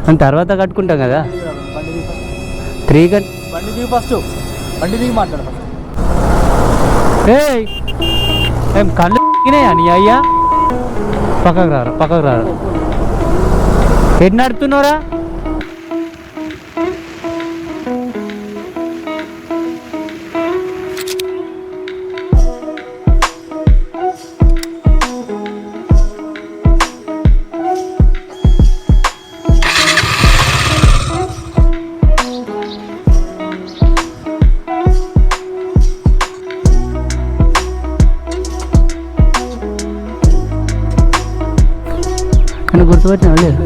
అని తర్వాత కట్టుకుంటాం కదా. బండి దిగి ఫస్ట్ బండి దిగి మాట్లాడు. ఏం కళ్ళు నీ అయ్యా? పక్కకు రారా. ఎటు నడుపుతున్నారా? గుర్తుపెట్టినా లేదు.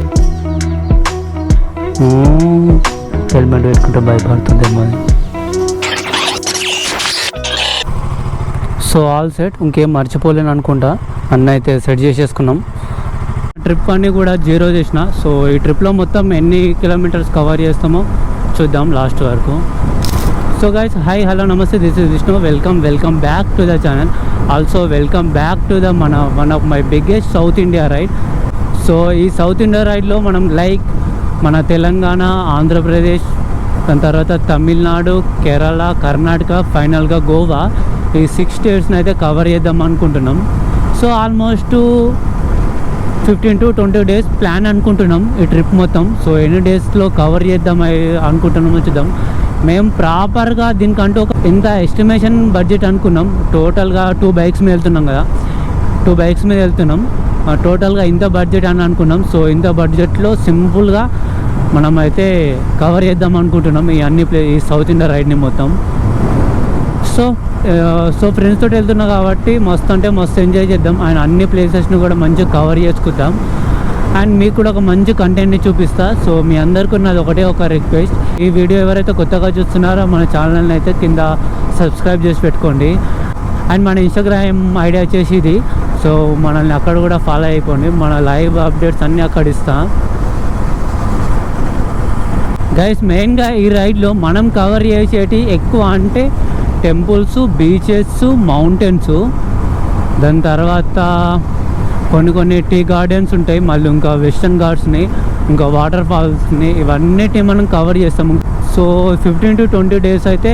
హెల్మెట్ పెట్టుకుంటే భయపడుతుందేమో. సో ఆల్ సెట్, ఇంకేం మర్చిపోలేను అనుకుంటా. అన్న అయితే సెట్ చేసేసుకున్నాం. ట్రిప్ అన్నీ కూడా 0 చేసిన. సో ఈ ట్రిప్లో మొత్తం ఎన్ని కిలోమీటర్స్ కవర్ చేస్తామో చూద్దాం లాస్ట్ వరకు. సో గైస్, హాయ్, హలో, నమస్తే, this is Vishnu. Welcome back to the channel. Also welcome back to the one of my biggest South India ride. So ఈ సౌత్ ఇండియా రైడ్లో మనం లైక్ మన తెలంగాణ, ఆంధ్రప్రదేశ్, దాని తర్వాత తమిళనాడు, కేరళ, కర్ణాటక, ఫైనల్గా గోవా, ఈ 6 స్టేట్స్ని అయితే కవర్ చేద్దాం అనుకుంటున్నాం. So almost 15 to 20 days plan అనుకుంటున్నాం ఈ ట్రిప్ మొత్తం. సో ఎన్ని డేస్లో కవర్ చేద్దాం అనుకుంటున్నామో చూద్దాం. మేము ప్రాపర్గా దీనికంటూ ఒక ఇంత ఎస్టిమేషన్ బడ్జెట్ అనుకున్నాం. టోటల్గా 2 బైక్స్ మీద వెళ్తున్నాం కదా, 2 బైక్స్ మీద వెళ్తున్నాం. టోటల్గా ఇంత బడ్జెట్ అని అనుకున్నాం. సో ఇంత బడ్జెట్లో సింపుల్గా మనం అయితే కవర్ చేద్దాం అనుకుంటున్నాం ఈ సౌత్ ఇండియా రైడ్ని మొత్తం. సో ఫ్రెండ్స్ తోటి వెళ్తున్నా కాబట్టి మస్తు ఎంజాయ్ చేద్దాం. అండ్ అన్ని ప్లేసెస్ని కూడా మంచిగా కవర్ చేసుకుందాం. అండ్ మీకు కూడా ఒక మంచి కంటెంట్ని చూపిస్తా. సో మీ అందరికీ నాది ఒకటే ఒక రిక్వెస్ట్, ఈ వీడియో ఎవరైతే కొత్తగా చూస్తున్నారో మన ఛానల్ని అయితే కింద సబ్స్క్రైబ్ చేసి పెట్టుకోండి. అండ్ మన ఇన్స్టాగ్రామ్ ఐడియా వచ్చేసి ఇది. సో మనల్ని అక్కడ కూడా ఫాలో అయిపోండి. మన లైవ్ అప్డేట్స్ అన్నీ అక్కడ ఇస్తా. గైస్, మెయిన్గా ఈ రైడ్లో మనం కవర్ చేసేటి ఎక్కువ అంటే టెంపుల్స్, బీచెస్, మౌంటైన్స్, దాని తర్వాత కొన్ని టీ గార్డెన్స్ ఉంటాయి, మళ్ళీ ఇంకా వెస్టర్న్ ఘాట్స్ని, ఇంకా వాటర్ ఫాల్స్ని, ఇవన్నిటి మనం కవర్ చేస్తాము. సో 15 to 20 డేస్ అయితే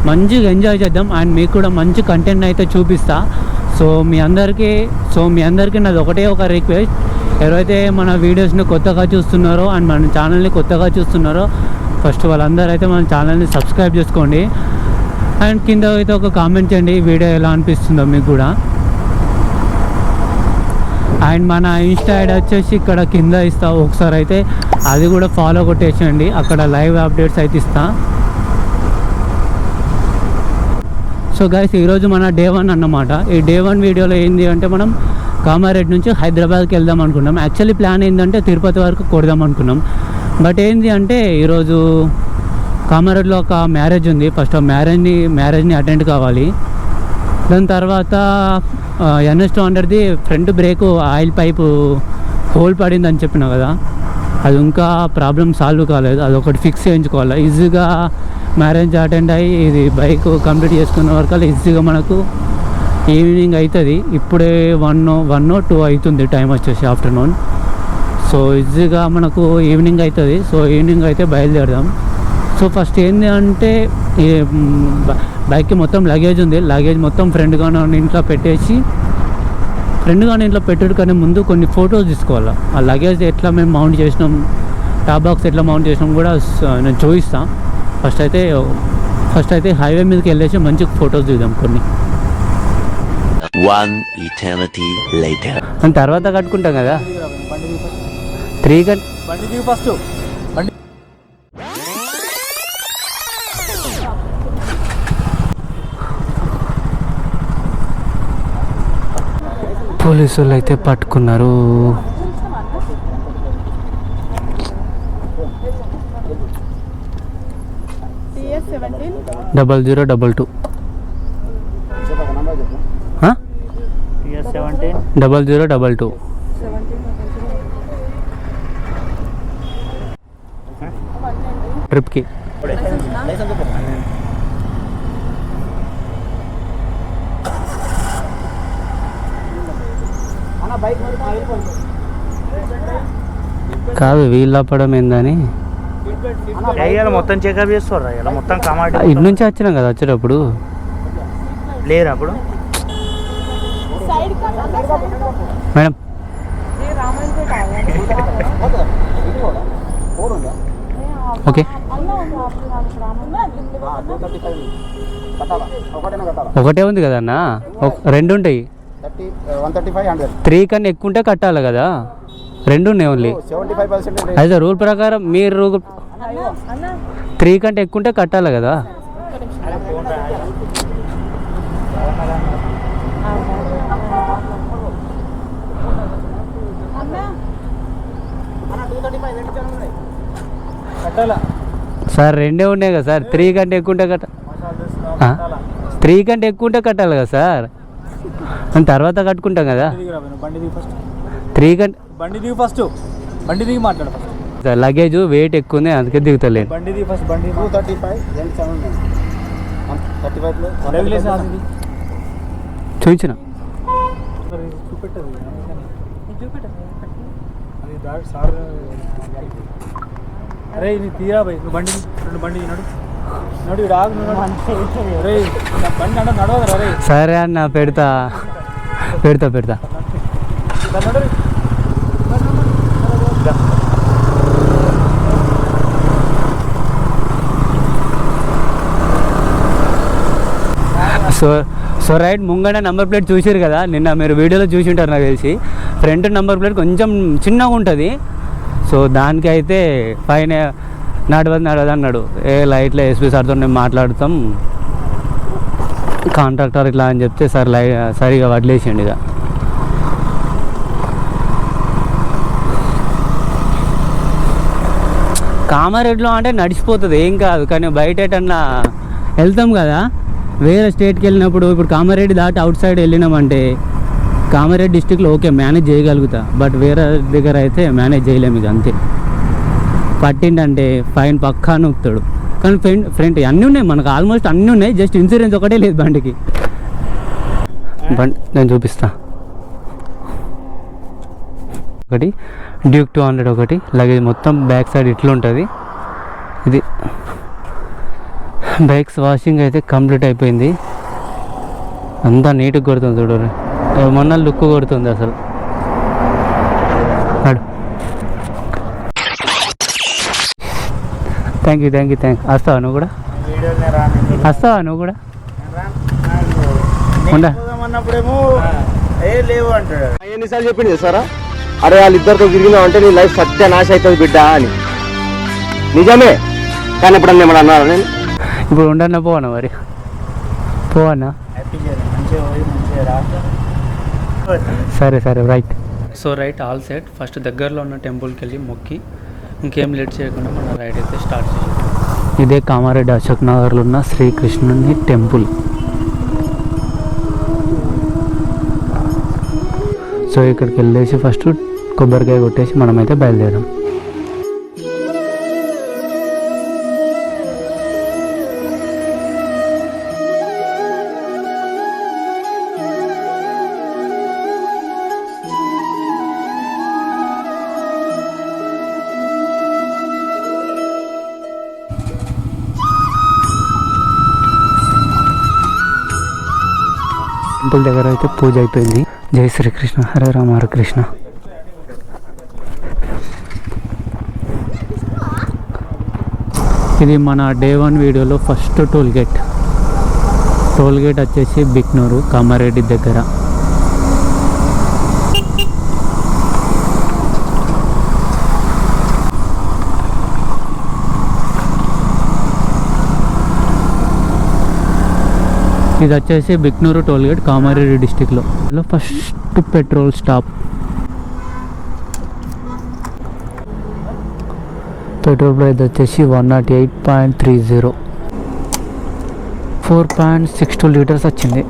మంచిగా ఎంజాయ్ చేద్దాం. అండ్ మీకు కూడా మంచి కంటెంట్ అయితే చూపిస్తా. సో మీ అందరికీ నాది ఒకటే ఒక రిక్వెస్ట్, ఎవరైతే మన వీడియోస్ని కొత్తగా చూస్తున్నారో అండ్ మన ఛానల్ని కొత్తగా చూస్తున్నారో ఫస్ట్ వాళ్ళందరూ అయితే మన ఛానల్ని సబ్స్క్రైబ్ చేసుకోండి. అండ్ కింద అయితే ఒక కామెంట్ చేయండి వీడియో ఎలా అనిపిస్తుందో మీకు కూడా. అండ్ మన ఇన్స్టా ఐడి వచ్చేసి ఇక్కడ కింద ఇస్తా, ఒకసారి అయితే అది కూడా ఫాలో కొట్టేసేయండి. అక్కడ లైవ్ అప్డేట్స్ అయితే ఇస్తా. సో గైస్, ఈరోజు మన డే 1 అన్నమాట. ఈ డే 1 వీడియోలో ఏంది అంటే మనం కామారెడ్డి నుంచి హైదరాబాద్కి వెళ్దాం అనుకున్నాం. యాక్చువల్లీ ప్లాన్ ఏంటంటే తిరుపతి వరకు కొడదాం అనుకున్నాం. బట్ ఏంది అంటే ఈరోజు కామారెడ్డిలో ఒక మ్యారేజ్ ఉంది. ఫస్ట్ ఆ మ్యారేజ్ని అటెండ్ కావాలి. దాని తర్వాత NS200ది front brake oil pipe hole పడిందని చెప్పిన కదా, అది ఇంకా ప్రాబ్లం సాల్వ్ కాలేదు. అది ఒకటి ఫిక్స్ చేయించుకోవాలి. ఈజీగా మ్యారేజ్ అటెండ్ అయ్యి ఇది బైక్ కంప్లీట్ చేసుకున్న వరకు ఈజీగా మనకు ఈవినింగ్ అవుతుంది. ఇప్పుడే 1 or 2 అవుతుంది టైం వచ్చేసి ఆఫ్టర్నూన్. సో ఈజీగా మనకు ఈవినింగ్ అవుతుంది. సో ఈవినింగ్ అయితే బయలుదేరదాం. సో ఫస్ట్ ఏంటి అంటే బైక్కి మొత్తం లగేజ్ ఉంది. లగేజ్ మొత్తం ఫ్రెండ్గా ఇంట్లో పెట్టేసి, ఫ్రెండ్గా ఇంట్లో పెట్టడం కానీ ముందు కొన్ని ఫొటోస్ తీసుకోవాలి. ఆ లగేజ్ ఎట్లా మేము మౌంట్ చేసినాం, టాప్ బాక్స్ ఎట్లా మౌంట్ చేసినాం కూడా నేను చూపిస్తాను. ఫస్ట్ అయితే హైవే మీదకి వెళ్ళేసి మంచి ఫొటోస్ దిగుదాం కొన్ని. అని తర్వాత కట్టుకుంటాం కదా. 3 బండి దిగి ఫస్ట్ బండి. పోలీసులు అయితే పట్టుకున్నారు. TS 17 0022 TS 17 0022 ట్రిప్కి. బైక్ కాదు వీళ్ళు అప్పడం ఏందని ఇలా మొత్తం చెకప్ చేస్తారు ఇలా మొత్తం కమాండ్ ఇటు నుంచి వచ్చినాం కదా వచ్చేటప్పుడు లేరు అప్పుడు साइड का మేడం ये रामायण ఓకే ఒకటే ఉంది కదా అన్న రెండు ఉంటాయి 3 కన్నా ఎక్కువ ఉంటే కట్టాలి కదా రెండు ఉన్నాయి ఓన్లీ 75% అయితే రూల్ ప్రకారం మీరు రూల్ 3 కంటే ఎక్కువ ఉంటే కట్టాలి కదా సార్ రెండే ఉన్నాయి కదా సార్ 3 కంటే ఎక్కువ ఉంటే 3 కంటే ఎక్కువ ఉంటే కట్టాలి కదా సార్ మనం తర్వాత కట్టుకుంటాం కదా బండి దిగి ఫస్ట్ 3 కంటే బండి దిగి ఫస్ట్ బండి దిగి మాట్లాడు ఫస్ట్ లగేజ్ వెయిట్ ఎక్కువ ఉంది అందుకే దిగుతలేను బండి దిగి ఫస్ట్ బండి 235 ఎంత ఉన్నాయి 35 లో రెగ్యులేషన్ అది చూపించిన చూపెట్టదు అది దాడి సార్ అరే ఇది తీరా భయ్ నువ్వు బండి రెండు బండి నడు నడు ఇడు ఆగు నువ్వు అరే బండి అంటే నడవదు రే సరే అన్న పెడతా నడు సో రైట్ ముంగడ నెంబర్ ప్లేట్ చూసారు కదా నిన్న మీరు వీడియోలో చూసి ఉంటారు నాకు తెలిసి ఫ్రంట్ నెంబర్ ప్లేట్ కొంచెం చిన్నగా ఉంటుంది సో దానికి అయితే పైన నడవదు అన్నాడు ఏ లైట్లో ఎస్పీ సార్తో నేను మాట్లాడుతాం కాంట్రాక్టర్ ఇట్లా అని చెప్తే సార్ సరిగా వదిలేసిండు ఇక కామారెడ్డిలో అంటే నడిచిపోతుంది ఏం కాదు కానీ బయట ఎటన్నా వెళ్తాం కదా వేరే స్టేట్కి వెళ్ళినప్పుడు ఇప్పుడు కామారెడ్డి దాటి అవుట్ సైడ్ వెళ్ళినామంటే కామారెడ్డి డిస్టిక్లో ఓకే మేనేజ్ చేయగలుగుతా బట్ వేరే దగ్గర అయితే మేనేజ్ చేయలేము ఇక అంతే పట్టిండంటే ఫైన్ పక్కా నొక్కుతాడు కానీ ఫ్రంట్ అన్నీ ఉన్నాయి మనకు ఆల్మోస్ట్ అన్నీ ఉన్నాయి జస్ట్ ఇన్సూరెన్స్ ఒకటే లేదు బండికి నేను చూపిస్తా ఒకటి డ్యూక్ 200 ఒకటి లగేజ్ మొత్తం బ్యాక్ సైడ్ ఇట్లా ఉంటుంది ఇది బైక్స్ వాషింగ్ అయితే కంప్లీట్ అయిపోయింది అంతా నీట్గా కొడుతుంది చూడరు మొన్న లుక్ కొడుతుంది అసలు థ్యాంక్ యూ వస్తావా నువ్వు కూడా అన్నప్పుడేమో ఏ లేవు అంటాడు ఎన్నిసార్లు చెప్పింది సారా అరే వాళ్ళిద్దరితో తిరిగినావు అంటే నీ లైఫ్ సత్యనాశ అవుతుంది బిడ్డ అని నిజమే కానీ ఎప్పుడన్నా ఏమన్నా అన్నారా నేను ఇప్పుడు ఉండన్నా పోవన్నా మరి పోవన్నా సరే right so right all set first దగ్గరలో ఉన్న టెంపుల్కి వెళ్ళి మొక్కి ఇంకేం లేట్ చేయకుండా మన రైడ్ అయితే స్టార్ట్ చేయాలి ఇదే కామారెడ్డి అశోక్ నగర్లో ఉన్న శ్రీకృష్ణుని టెంపుల్ సో ఇక్కడికి వెళ్ళేసి ఫస్ట్ కొబ్బరికాయ కొట్టేసి మనమైతే బయలుదేరాం టెంపుల్ దగ్గర అయితే పూజ అయిపోయింది జై శ్రీకృష్ణ హరే రామ హరే కృష్ణ ఇది మన డే 1 వీడియోలో ఫస్ట్ టోల్ గేట్ వచ్చేసి బిక్నూరు కామారెడ్డి దగ్గర ఇది వచ్చేసి బిక్నూరు టోల్ గేట్ కామారెడ్డి డిస్టిక్లో first petrol stop petrol price వచ్చేసి 108.30 4.62 లీటర్స్ వచ్చింది.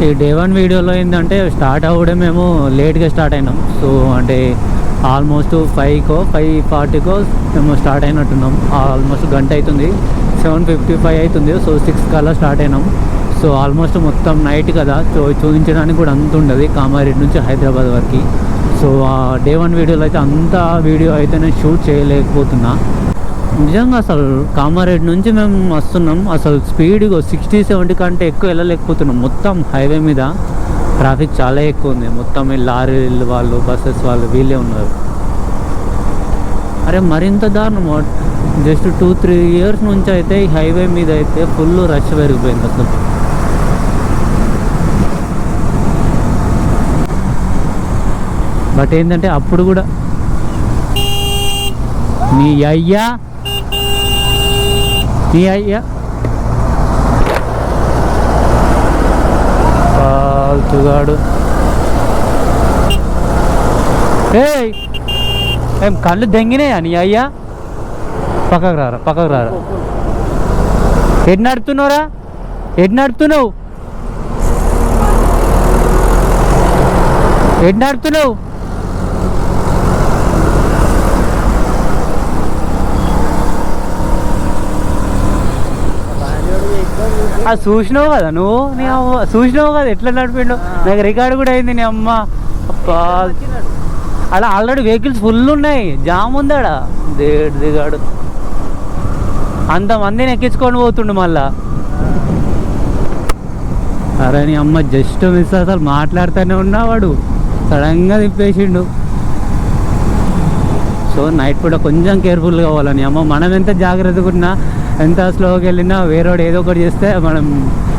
ఈ డే 1 వీడియోలో ఏంటంటే స్టార్ట్ అవ్వడం మేము లేట్గా స్టార్ట్ అయినాం. సో అంటే ఆల్మోస్ట్ 5:40కో మేము స్టార్ట్ అయినట్టున్నాం. ఆల్మోస్ట్ గంట అవుతుంది, 7:55 అవుతుంది. సో 6 కల్లా స్టార్ట్ అయినాం. సో ఆల్మోస్ట్ మొత్తం నైట్ కదా, సో చూపించడానికి కూడా అంత ఉండదు కామారెడ్డి నుంచి హైదరాబాద్ వరకు. సో ఆ డే 1 వీడియోలో అయితే అంత వీడియో అయితే నేను షూట్ చేయలేకపోతున్నా. నిజంగా అసలు కామారెడ్డి నుంచి మేము వస్తున్నాం, అసలు స్పీడ్గా 60-70 కంటే ఎక్కువ వెళ్ళలేకపోతున్నాం. మొత్తం హైవే మీద ట్రాఫిక్ చాలా ఎక్కువ ఉంది. మొత్తం ఈ లారీలు వాళ్ళు, బస్సెస్ వాళ్ళు వీళ్ళే ఉన్నారు. అరే మరింత దారుణం, జస్ట్ 2-3 ఇయర్స్ నుంచి అయితే ఈ హైవే మీద అయితే ఫుల్ రష్ పెరిగిపోయింది అసలు. బట్ ఏంటంటే అప్పుడు కూడా నీ అయ్యా పాల్తుగాడు ఏం కళ్ళు దెంగినాయా నీ అయ్యా? పక్కకు రారా. ఎటు నడుపుతున్నావు? ఎటు నడుపుతున్నావు? అది చూసినావు కదా నువ్వు, నీ అమ్మ చూసినావు కదా ఎట్లా నడిపిండు. నాకు రికార్డు కూడా అయింది నీ అమ్మ. అలా ఆల్రెడీ వెహికల్స్ ఫుల్ ఉన్నాయి, జామ్ ఉంది ఆడ. దిగాడు అంతమందిని ఎక్కించుకొని పోతుండు మళ్ళా. అరే నీ అమ్మ జస్ట్ మిస్, అసలు మాట్లాడుతూనే ఉన్నవాడు సడన్గా తిప్పేసిండు. సో నైట్ పూట కొంచెం కేర్ఫుల్గా కావాలని అమ్మ. మనం ఎంత జాగ్రత్తగా ఉన్నా, ఎంత స్లోగా వెళ్ళినా వేరేవాడు ఏదో ఒకటి చేస్తే మనం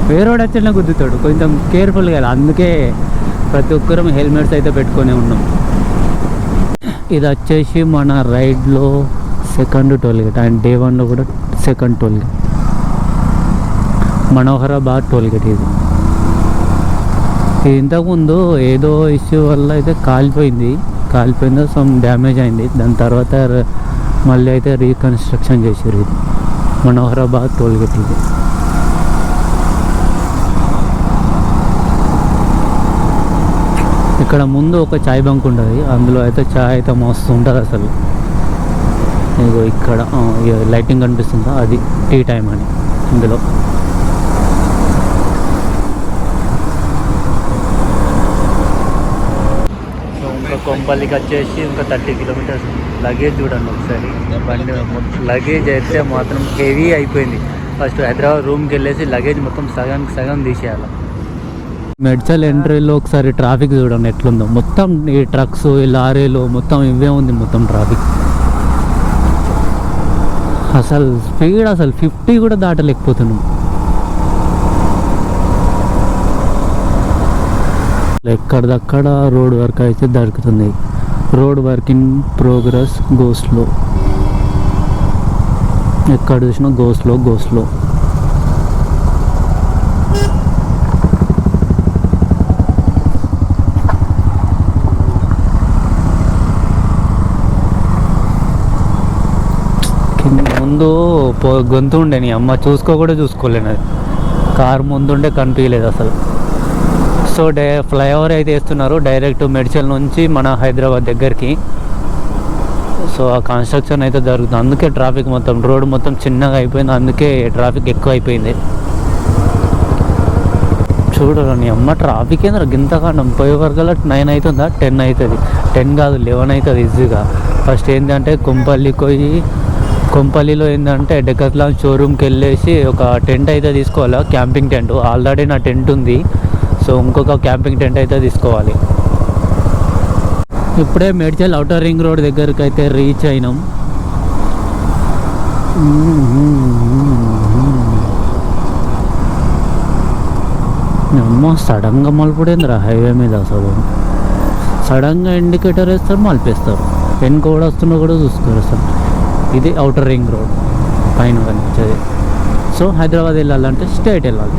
వేరేవాడు వచ్చినా గుద్దుతాడు. కొంచెం కేర్ఫుల్గా వెళ్ళాలి. అందుకే ప్రతి ఒక్కరం హెల్మెట్స్ అయితే పెట్టుకొని ఉన్నాం. ఇది వచ్చేసి మన రైడ్లో సెకండ్ టోల్గేట్ అండ్ డే 1లో కూడా సెకండ్ టోల్గేట్, మనోహరాబాద్ టోల్గేట్. ఇది ఇంతకుముందు ఏదో ఇష్యూ వల్ల అయితే కాలిపోయిందో సమ్ డ్యామేజ్ అయింది. దాని తర్వాత మళ్ళీ అయితే రీకన్స్ట్రక్షన్ చేసారు. ఇది మనోహరాబాద్ టోల్గేట్. ఇది ఇక్కడ ముందు ఒక చాయ్ బంక్ ఉంటుంది, అందులో అయితే చాయ్ అయితే మస్తు ఉంటుంది అసలు. ఇగో ఇక్కడ లైటింగ్ కనిపిస్తుందా, అది టీ టైం అని. ఇందులో ఇంకా కొంపల్లికి వచ్చేసి ఇంకా 30 కిలోమీటర్స్. లగేజ్ చూడండి ఒకసారి, బండి లగేజ్ అయితే మాత్రం హెవీ అయిపోయింది. ఫస్ట్ హైదరాబాద్ రూమ్కి వెళ్ళేసి లగేజ్ మొత్తం సగం తీసేయాలి. మెడ్చల్ ఎంట్రీలో ఒకసారి ట్రాఫిక్ చూడండి ఎట్లుందో. మొత్తం ఈ ట్రక్స్, ఈ లారీలు మొత్తం ఇవే ఉంది మొత్తం ట్రాఫిక్. అసలు స్పీడ్ అసలు 50 కూడా దాటలేకపోతున్నాం. ఎక్కడిదక్కడ రోడ్ వర్క్ అయితే దొరుకుతుంది. Road work in progress, go slow. ఎక్కడ చూసినా గోస్లో. ముందు గొంతు ఉండే నీ అమ్మ, చూసుకోలేను. అది కారు ముందుండే కనిపించలేదు అసలు. సో ఫ్లైఓవర్ అయితే వేస్తున్నారు డైరెక్ట్ మెడ్చల్ నుంచి మన హైదరాబాద్ దగ్గరికి. సో ఆ కన్స్ట్రక్షన్ అయితే జరుగుతుంది. అందుకే ట్రాఫిక్ మొత్తం రోడ్ మొత్తం చిన్నగా అయిపోయింది, అందుకే ట్రాఫిక్ ఎక్కువ అయిపోయింది. చూడరు నీ అమ్మ ట్రాఫిక్ ఏంద్ర గింతకాండం. పోయే వరకల్లా 9 అవుతుందా, 10 అవుతుంది. 10 కాదు 11 అవుతుంది ఈజీగా. ఫస్ట్ ఏంటంటే కొంపల్లిలో ఏంటంటే డెకత్లాన్ షోరూమ్కి వెళ్ళేసి ఒక టెంట్ అయితే తీసుకోవాలి, క్యాంపింగ్ టెంట్. ఆల్రెడీ నా టెంట్ ఉంది, సో ఇంకొక క్యాంపింగ్ టెంట్ అయితే తీసుకోవాలి. ఇప్పుడే మేడ్చల్ ఔటర్ రింగ్ రోడ్ దగ్గరికి అయితే రీచ్ అయినాం. అమ్మ సడన్గా మలుపుడేంద్రా హైవే మీద. అసలు సడన్గా ఇండికేటర్ వేస్తారు, మలిపేస్తారు. వెనుక కూడా వస్తున్నా కూడా చూసుకోరు అసలు. ఇది ఔటర్ రింగ్ రోడ్ పైన కనిపించేది. సో హైదరాబాద్ వెళ్ళాలంటే స్ట్రైట్ వెళ్ళాలి.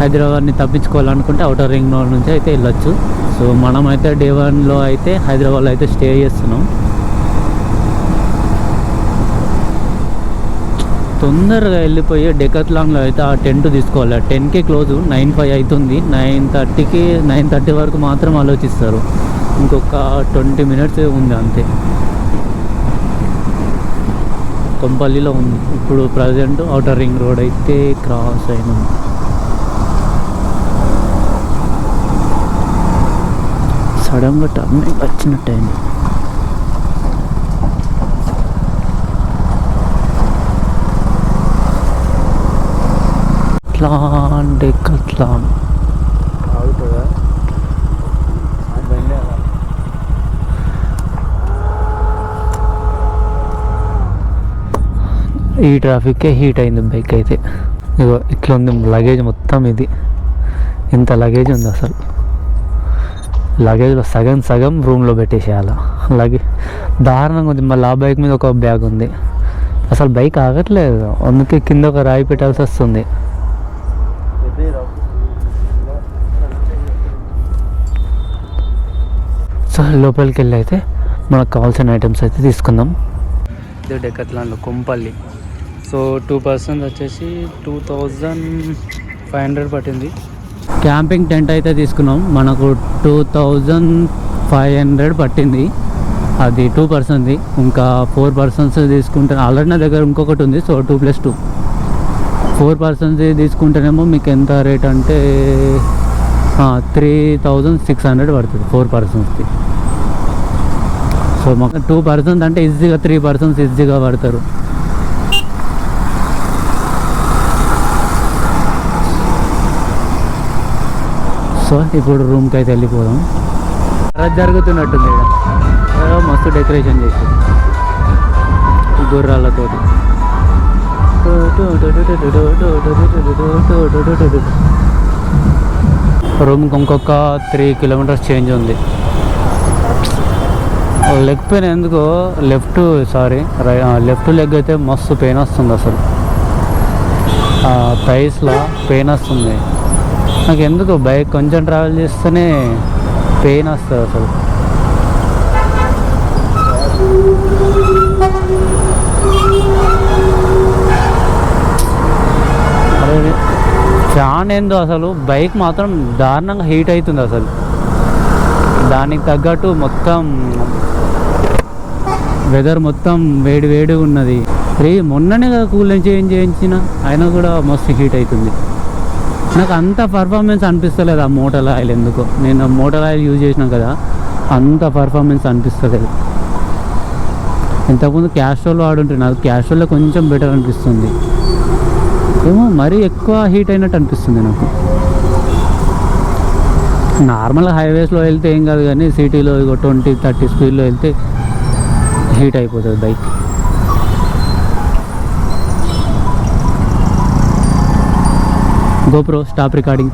హైదరాబాద్ని తప్పించుకోవాలనుకుంటే ఔటర్ రింగ్ రోడ్ నుంచి అయితే వెళ్ళొచ్చు. సో మనమైతే డే 1లో అయితే హైదరాబాద్లో అయితే స్టే చేస్తున్నాం. తొందరగా వెళ్ళిపోయి డెకత్లాన్లో అయితే ఆ టెంట్ తీసుకోవాలి. 10కి క్లోజ్, 9:05 అవుతుంది. 9:30 వరకు మాత్రం ఆలోచిస్తారు. ఇంకొక 20 మినిట్స్ ఉంది అంతే. కొంపల్లిలో ఉంది ఇప్పుడు ప్రజెంట్. ఔటర్ రింగ్ రోడ్ అయితే క్రాస్ అయినాం. సడన్గా టర్నింగ్ వచ్చినట్టయింది. కట్లాన్ ఆగుతుందా బండి ఈ ట్రాఫిక్కే హీట్ అయింది బైక్ అయితే. ఇగో ఇట్లా ఉంది లగేజ్ మొత్తం. ఇది ఇంత లగేజ్ ఉంది అసలు. లగేజ్లో సగం సగం రూమ్లో పెట్టేసేయాల. లగేజ్ దారుణంగా ఉంది. మళ్ళీ ఆ బైక్ మీద ఒక బ్యాగ్ ఉంది. అసలు బైక్ ఆగట్లేదు, అందుకే కింద ఒక రాయి పెట్టాల్సి వస్తుంది. సో లోపలికి వెళ్ళి అయితే మనకు కావాల్సిన ఐటమ్స్ అయితే తీసుకుందాం. ఇది డెకత్లాన్లో కొంపల్లి. సో 2 పర్సన్స్ వచ్చేసి 2500 పట్టింది. క్యాంపింగ్ టెంట్ అయితే తీసుకున్నాం, మనకు 2500 పట్టింది. అది 2 పర్సన్ది. ఇంకా 4 పర్సన్స్ తీసుకుంటే ఆల్రెడీ నా దగ్గర ఇంకొకటి ఉంది. సో 2+2 4 పర్సన్స్ తీసుకుంటేనేమో మీకు ఎంత రేట్ అంటే 3600 పడుతుంది 4 పర్సన్స్కి. సో మాకు 2 పర్సన్స్ అంటే ఈజీగా 3 పర్సన్స్ ఈజీగా పడతారు. సో ఇప్పుడు రూమ్కి అయితే వెళ్ళిపోదాం. జరుగుతున్నట్టుంది ఇక్కడ మస్తు డెకరేషన్ చేసి గుర్రాలతోటి. రూమ్కి ఇంకొక 3 కిలోమీటర్స్ చేంజ్ ఉంది. లెగ్ పెయిన్ ఎందుకో లెఫ్ట్ లెగ్ అయితే మస్తు పెయిన్ వస్తుంది అసలు. థైస్లో పెయిన్ వస్తుంది నాకు. ఎందుకు బైక్ కొంచెం ట్రావెల్ చేస్తేనే పెయిన్ వస్తుంది అసలు. అదే ఫ్యాన్ ఏందో అసలు. బైక్ మాత్రం దారుణంగా హీట్ అవుతుంది అసలు. దానికి తగ్గట్టు మొత్తం వెదర్ మొత్తం వేడి వేడిగా ఉన్నది. మొన్ననే కదా కూలింగ్ చేయించిన, అయినా కూడా మస్తు హీట్ అవుతుంది. నాకు అంత పర్ఫార్మెన్స్ అనిపిస్తలేదు ఆ మోటార్ ఆయిల్. ఎందుకో నేను మోటార్ ఆయిల్ యూజ్ చేసినాం కదా, అంత పర్ఫార్మెన్స్ అనిపిస్తలేదు. ఇంతకుముందు క్యాస్ట్రోల్ వాడుంటే నాకు క్యాస్ట్రోల్లో కొంచెం బెటర్ అనిపిస్తుంది. ఏమో మరీ ఎక్కువ హీట్ అయినట్టు అనిపిస్తుంది నాకు. నార్మల్ హైవేస్లో వెళ్తే ఏం కాదు, కానీ సిటీలో 20-30 స్పీడ్లో వెళ్తే హీట్ అయిపోతుంది బైక్. GoPro stop recording.